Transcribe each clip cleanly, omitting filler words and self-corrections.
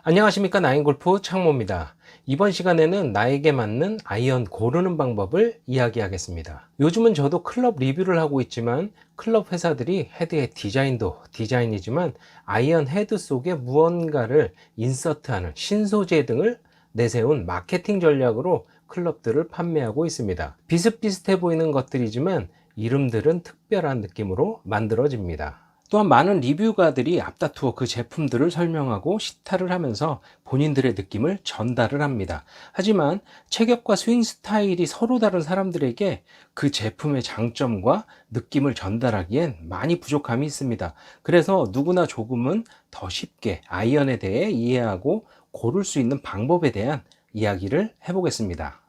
안녕하십니까, 나인골프 창모입니다. 이번 시간에는 나에게 맞는 아이언 고르는 방법을 이야기하겠습니다. 요즘은 저도 클럽 리뷰를 하고 있지만 클럽 회사들이 헤드의 디자인도 디자인이지만 아이언 헤드 속에 무언가를 인서트하는 신소재 등을 내세운 마케팅 전략으로 클럽들을 판매하고 있습니다. 비슷비슷해 보이는 것들이지만 이름들은 특별한 느낌으로 만들어집니다. 또한 많은 리뷰가들이 앞다투어 그 제품들을 설명하고 시타를 하면서 본인들의 느낌을 전달을 합니다. 하지만 체격과 스윙 스타일이 서로 다른 사람들에게 그 제품의 장점과 느낌을 전달하기엔 많이 부족함이 있습니다. 그래서 누구나 조금은 더 쉽게 아이언에 대해 이해하고 고를 수 있는 방법에 대한 이야기를 해보겠습니다.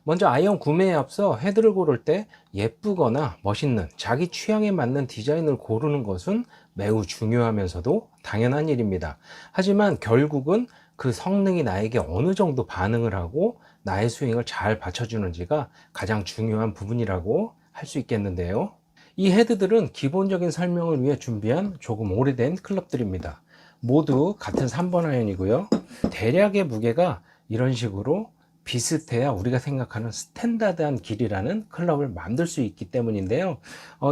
먼저 아이언 구매에 앞서 헤드를 고를 때 예쁘거나 멋있는 자기 취향에 맞는 디자인을 고르는 것은 매우 중요하면서도 당연한 일입니다. 하지만 결국은 그 성능이 나에게 어느 정도 반응을 하고 나의 스윙을 잘 받쳐주는지가 가장 중요한 부분이라고 할 수 있겠는데요. 이 헤드들은 기본적인 설명을 위해 준비한 조금 오래된 클럽들입니다. 모두 같은 3번 아이언이고요. 대략의 무게가 이런 식으로 비슷해야 우리가 생각하는 스탠다드한 길이라는 클럽을 만들 수 있기 때문인데요.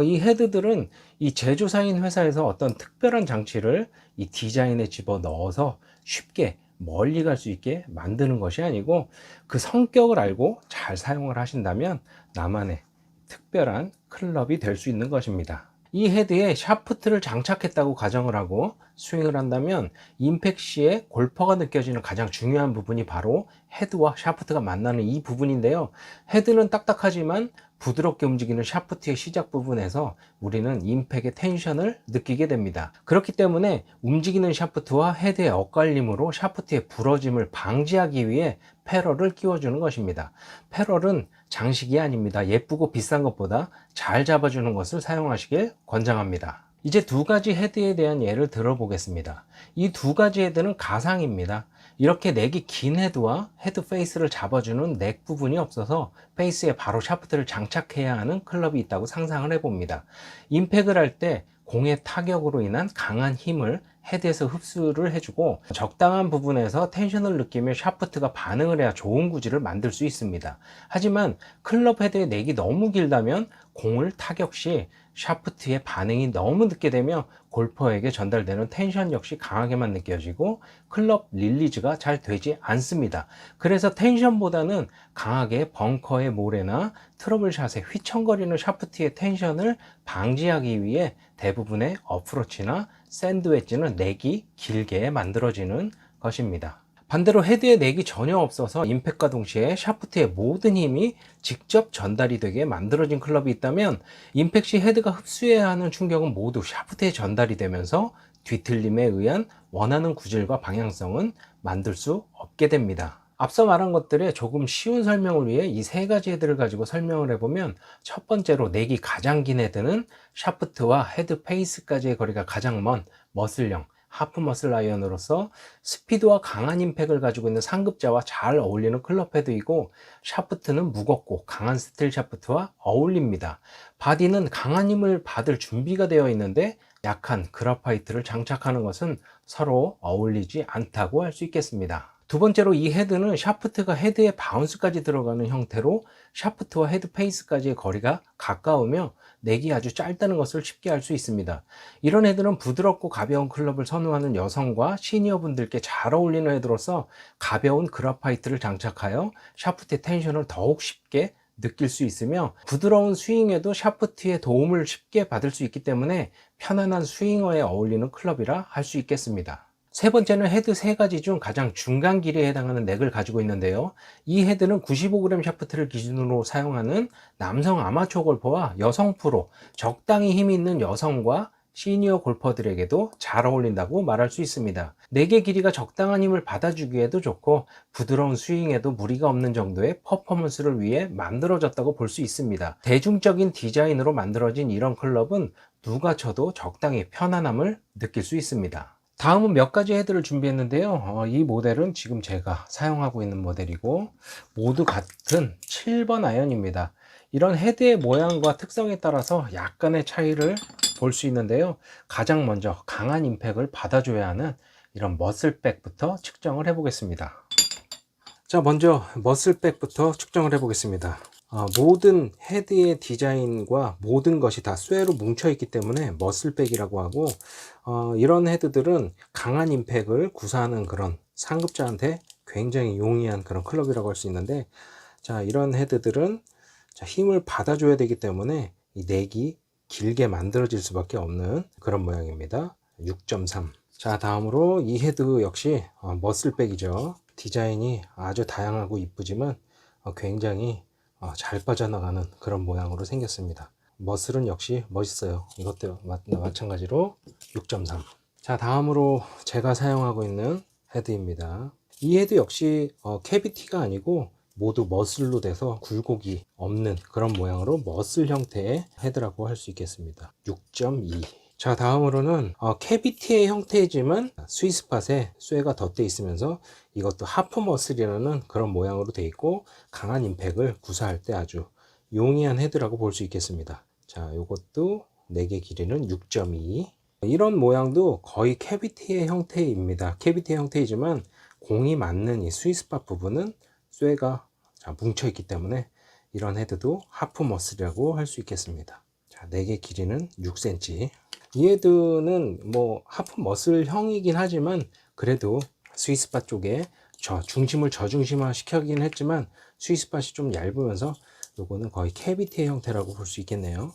이 헤드들은 이 제조사인 회사에서 어떤 특별한 장치를 이 디자인에 집어 넣어서 쉽게 멀리 갈 수 있게 만드는 것이 아니고 그 성격을 알고 잘 사용을 하신다면 나만의 특별한 클럽이 될 수 있는 것입니다. 이 헤드에 샤프트를 장착했다고 가정을 하고 스윙을 한다면 임팩 시에 골퍼가 느껴지는 가장 중요한 부분이 바로 헤드와 샤프트가 만나는 이 부분인데요. 헤드는 딱딱하지만 부드럽게 움직이는 샤프트의 시작 부분에서 우리는 임팩의 텐션을 느끼게 됩니다. 그렇기 때문에 움직이는 샤프트와 헤드의 엇갈림으로 샤프트의 부러짐을 방지하기 위해 패럴을 끼워주는 것입니다. 패럴은 장식이 아닙니다. 예쁘고 비싼 것보다 잘 잡아주는 것을 사용하시길 권장합니다. 이제 두 가지 헤드에 대한 예를 들어보겠습니다. 이 두 가지 헤드는 가상입니다. 이렇게 넥이 긴 헤드와 헤드 페이스를 잡아주는 넥 부분이 없어서 페이스에 바로 샤프트를 장착해야 하는 클럽이 있다고 상상을 해봅니다. 임팩을 할 때 공의 타격으로 인한 강한 힘을 헤드에서 흡수를 해주고 적당한 부분에서 텐션을 느끼며 샤프트가 반응을 해야 좋은 구질을 만들 수 있습니다. 하지만 클럽 헤드의 넥이 너무 길다면 공을 타격 시 샤프트의 반응이 너무 늦게 되며 골퍼에게 전달되는 텐션 역시 강하게만 느껴지고 클럽 릴리즈가 잘 되지 않습니다. 그래서 텐션보다는 강하게 벙커의 모래나 트러블샷에 휘청거리는 샤프트의 텐션을 방지하기 위해 대부분의 어프로치나 샌드 웨지는 넥이 길게 만들어지는 것입니다. 반대로 헤드에 넥이 전혀 없어서 임팩과 동시에 샤프트의 모든 힘이 직접 전달이 되게 만들어진 클럽이 있다면 임팩 시 헤드가 흡수해야 하는 충격은 모두 샤프트에 전달이 되면서 뒤틀림에 의한 원하는 구질과 방향성은 만들 수 없게 됩니다. 앞서 말한 것들의 조금 쉬운 설명을 위해 이 세 가지 헤드를 가지고 설명을 해보면, 첫 번째로 넥이 가장 긴 헤드는 샤프트와 헤드 페이스까지의 거리가 가장 먼 머슬형 하프 머슬 아이언으로서 스피드와 강한 임팩을 가지고 있는 상급자와 잘 어울리는 클럽 헤드이고, 샤프트는 무겁고 강한 스틸 샤프트와 어울립니다. 바디는 강한 힘을 받을 준비가 되어 있는데 약한 그라파이트를 장착하는 것은 서로 어울리지 않다고 할 수 있겠습니다. 두 번째로 이 헤드는 샤프트가 헤드에 바운스까지 들어가는 형태로 샤프트와 헤드 페이스까지의 거리가 가까우며 넥이 아주 짧다는 것을 쉽게 알 수 있습니다. 이런 헤드는 부드럽고 가벼운 클럽을 선호하는 여성과 시니어 분들께 잘 어울리는 헤드로서 가벼운 그라파이트를 장착하여 샤프트의 텐션을 더욱 쉽게 느낄 수 있으며 부드러운 스윙에도 샤프트의 도움을 쉽게 받을 수 있기 때문에 편안한 스윙어에 어울리는 클럽이라 할 수 있겠습니다. 세 번째는 헤드 세 가지 중 가장 중간 길이에 해당하는 넥을 가지고 있는데요. 이 헤드는 95g 샤프트를 기준으로 사용하는 남성 아마추어 골퍼와 여성 프로, 적당히 힘이 있는 여성과 시니어 골퍼들에게도 잘 어울린다고 말할 수 있습니다. 넥의 길이가 적당한 힘을 받아주기에도 좋고 부드러운 스윙에도 무리가 없는 정도의 퍼포먼스를 위해 만들어졌다고 볼 수 있습니다. 대중적인 디자인으로 만들어진 이런 클럽은 누가 쳐도 적당히 편안함을 느낄 수 있습니다. 다음은 몇 가지 헤드를 준비했는데요. 이 모델은 지금 제가 사용하고 있는 모델이고 모두 같은 7번 아이언입니다. 이런 헤드의 모양과 특성에 따라서 약간의 차이를 볼 수 있는데요. 가장 먼저 강한 임팩을 받아줘야 하는 이런 머슬백부터 측정을 해 보겠습니다. 자, 먼저 머슬백부터 측정을 해 보겠습니다. 모든 헤드의 디자인과 모든 것이 다 쇠로 뭉쳐 있기 때문에 머슬백이라고 하고, 이런 헤드들은 강한 임팩을 구사하는 그런 상급자한테 굉장히 용이한 그런 클럽이라고 할 수 있는데, 자, 이런 헤드들은 자, 힘을 받아줘야 되기 때문에 이 넥이 길게 만들어질 수밖에 없는 그런 모양입니다. 6.3. 자, 다음으로 이 헤드 역시 머슬백이죠. 디자인이 아주 다양하고 이쁘지만 굉장히 잘 빠져나가는 그런 모양으로 생겼습니다. 머슬은 역시 멋있어요. 이것도 마찬가지로 6.3. 자, 다음으로 제가 사용하고 있는 헤드입니다. 이 헤드 역시 캐비티가 아니고 모두 머슬로 돼서 굴곡이 없는 그런 모양으로 머슬 형태의 헤드라고 할 수 있겠습니다. 6.2. 자, 다음으로는 캐비티의 형태이지만 스윗스팟에 쇠가 덧대 있으면서 이것도 하프 머슬이라는 그런 모양으로 되어 있고 강한 임팩을 구사할 때 아주 용이한 헤드라고 볼 수 있겠습니다. 자, 이것도 넥의 길이는 6.2. 이런 모양도 거의 캐비티의 형태입니다. 캐비티의 형태이지만 공이 맞는 이 스윗스팟 부분은 쇠가 뭉쳐 있기 때문에 이런 헤드도 하프 머슬이라고 할 수 있겠습니다. 자, 넥의 길이는 6cm. 이 헤드는 뭐 하프 머슬형이긴 하지만 그래도 스윗스팟 쪽에 중심을 저중심화 시켜긴 했지만 스윗스팟이 좀 얇으면서 요거는 거의 캐비티의 형태라고 볼 수 있겠네요.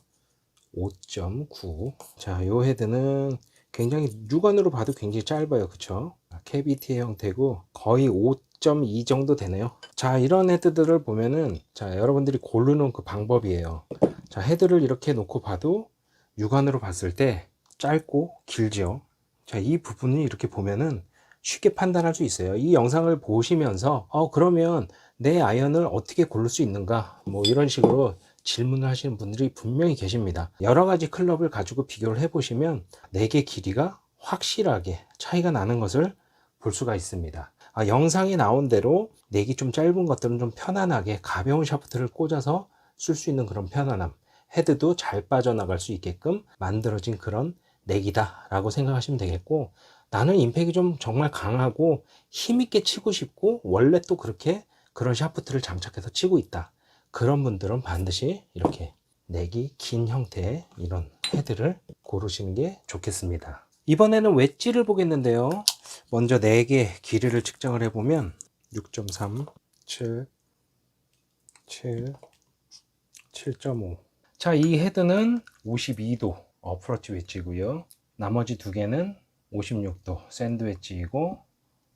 5.9. 자, 요 헤드는 굉장히 육안으로 봐도 굉장히 짧아요. 그쵸? 캐비티의 형태고 거의 5.2 정도 되네요. 자, 이런 헤드들을 보면은 자, 여러분들이 고르는 그 방법이에요. 자, 헤드를 이렇게 놓고 봐도 육안으로 봤을 때 짧고 길죠. 자, 이 부분을 이렇게 보면은 쉽게 판단할 수 있어요. 이 영상을 보시면서 그러면 내 아이언을 어떻게 고를 수 있는가, 뭐 이런 식으로 질문을 하시는 분들이 분명히 계십니다. 여러 가지 클럽을 가지고 비교를 해 보시면 넥의 길이가 확실하게 차이가 나는 것을 볼 수가 있습니다. 영상에 나온 대로 넥이 좀 짧은 것들은 좀 편안하게 가벼운 샤프트를 꽂아서 쓸 수 있는 그런 편안함, 헤드도 잘 빠져나갈 수 있게끔 만들어진 그런 넥이다 라고 생각하시면 되겠고, 나는 임팩이 좀 정말 강하고 힘있게 치고 싶고 원래 또 그렇게 그런 샤프트를 장착해서 치고 있다, 그런 분들은 반드시 이렇게 넥이 긴 형태의 이런 헤드를 고르시는 게 좋겠습니다. 이번에는 웨지를 보겠는데요. 먼저 넥의 길이를 측정을 해보면 6.3, 7, 7, 7.5. 자, 이 헤드는 52도 어프로치 웨지고요. 나머지 두 개는 56도 샌드 웨지이고,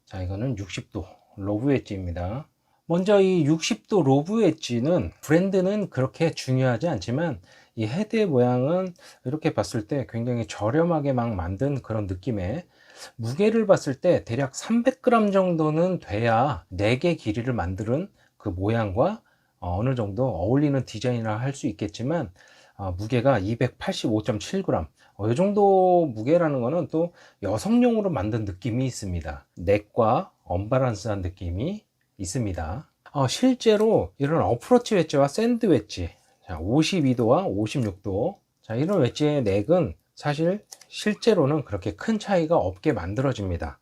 자, 이거는 60도 로브 웨지입니다. 먼저 이 60도 로브 웨지는 브랜드는 그렇게 중요하지 않지만 이 헤드의 모양은 이렇게 봤을 때 굉장히 저렴하게 막 만든 그런 느낌의, 무게를 봤을 때 대략 300g 정도는 돼야 4개 길이를 만드는 그 모양과 어느 정도 어울리는 디자인이라 할 수 있겠지만, 무게가 285.7g, 이 정도 무게라는 거는 또 여성용으로 만든 느낌이 있습니다. 넥과 언밸런스한 느낌이 있습니다. 실제로 이런 어프로치 웨지와 샌드 웨지, 52도와 56도, 자, 이런 웨지의 넥은 사실 실제로는 그렇게 큰 차이가 없게 만들어집니다.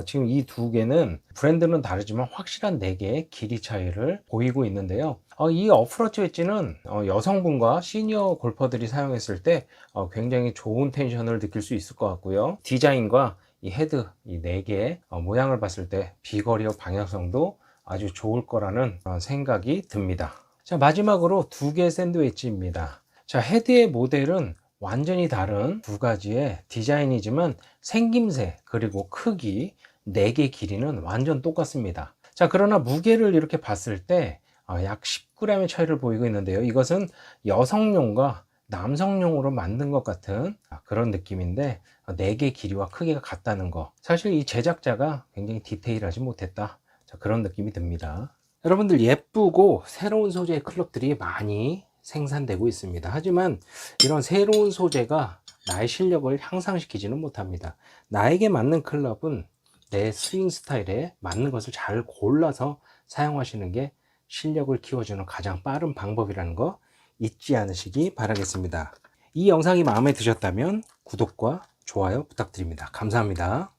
지금 이 두 개는 브랜드는 다르지만 확실한 4개의 길이 차이를 보이고 있는데요. 이 어프로치 웨지는 여성분과 시니어 골퍼들이 사용했을 때 굉장히 좋은 텐션을 느낄 수 있을 것 같고요. 디자인과 이 헤드 이 4개의 모양을 봤을 때 비거리와 방향성도 아주 좋을 거라는 생각이 듭니다. 자, 마지막으로 2개 샌드위치입니다. 자, 헤드의 모델은 완전히 다른 두 가지의 디자인이지만 생김새 그리고 크기, 4개 길이는 완전 똑같습니다. 자, 그러나 무게를 이렇게 봤을 때 약 10g의 차이를 보이고 있는데요. 이것은 여성용과 남성용으로 만든 것 같은 그런 느낌인데, 4개 길이와 크기가 같다는 거, 사실 이 제작자가 굉장히 디테일하지 못했다, 자, 그런 느낌이 듭니다. 여러분들, 예쁘고 새로운 소재의 클럽들이 많이 생산되고 있습니다. 하지만 이런 새로운 소재가 나의 실력을 향상시키지는 못합니다. 나에게 맞는 클럽은 내 스윙 스타일에 맞는 것을 잘 골라서 사용하시는 게 실력을 키워주는 가장 빠른 방법이라는 거 잊지 않으시기 바라겠습니다. 이 영상이 마음에 드셨다면 구독과 좋아요 부탁드립니다. 감사합니다.